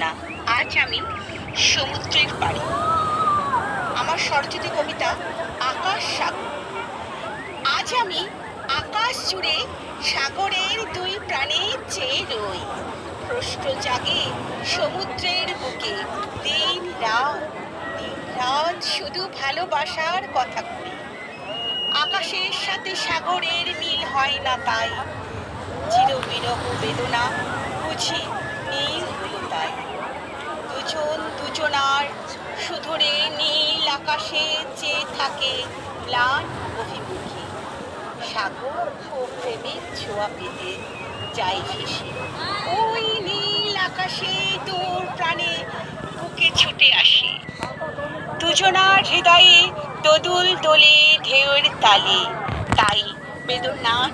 না, আজ আমি সমুদ্রের পাড়ে। আমার স্বরচিত কবিতা আকাশ সাগর। আজ আমি আকাশ জুড়ে সাগরের দুই প্রাণে চেয়ে রই। প্রশ্ন জাগে সমুদ্রের বুকে দিন রাত শুধু ভালোবাসার কথা করি। আকাশের সাথে সাগরের মিল হয় না, তাই চিরবিরহ বেদনা বুঝি নীল হলো তাই। দুজন দুজনার সুধরে নীল আকাশে চেয়ে থাকে ম্লান অভিমুখী। সাগর ও প্রেমের ছোঁয়া পেতে যাই ভেসে ওই নীল আকাশে দূর প্রাণে বুকে ছুটে আসে। দুজনার হৃদয়ে দোদুল দোলে ঢেউয়ের তালে, তাই বেদনার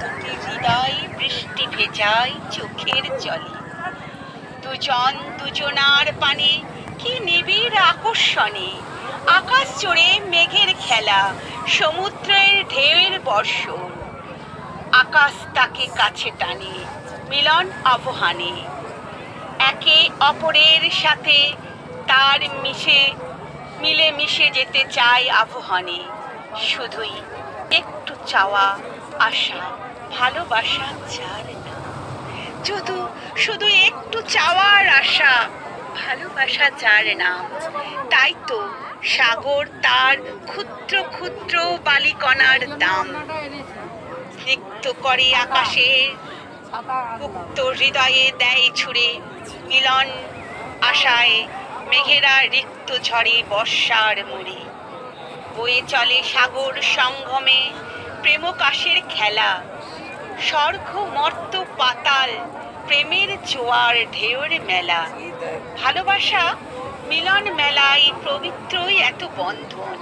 দুটি হৃদয় বৃষ্টি ভেজায় চোখের জলে। দুজন দুজনার পানে কি নিবিড় আকর্ষণে, আকাশ জুড়ে মেঘের খেলা, সমুদ্রের ঢেউয়ের বর্ষণ। আকাশ তাকে কাছে টানে মিলন আবহানে, একে অপরের সাথে তার মিলে মিশে যেতে চায় আবহানে। শুধুই একটু চাওয়া আশা ভালোবাসা যার না, শুধু একটু চাওয়ার আশা ভালোবাসা যার নাম। তাই তো সাগর তার ক্ষুদ্র ক্ষুদ্র বালিকণার দাম রিক্ত করে আকাশে, মুক্ত হৃদয়ে দেয় ছুড়ে মিলন আশায়। মেঘেরা রিক্ত ঝড়ে বর্ষার মুড়ে বয়ে চলে সাগর সঙ্গমে প্রেমকাশের খেলা। স্বর্গ মর্ত পাতাল প্রেমের জোয়ার ঢেউয়ের মেলা। ভালোবাসা মিলন মেলায় পবিত্রই এত বন্ধন।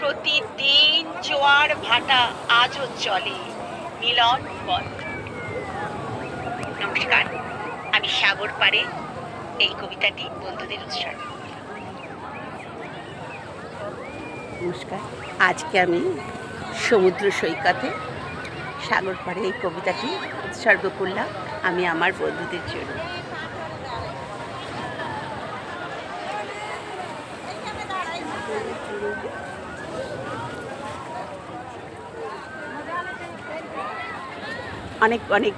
প্রতিদিন জোয়ার ভাটা আজও চলে মিলন বন্ধন। নমস্কার, আমি সাগর পাড়ে এই কবিতাটি বন্ধুদের উৎসর্গ। নমস্কার, আজকে আমি সমুদ্র সৈকতে সাগর পাড়ে এই কবিতাটি উৎসর্গ করলাম আমি আমার বন্ধুদের জন্য। অনেক অনেক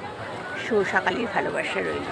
সকালের ভালোবাসা রইল।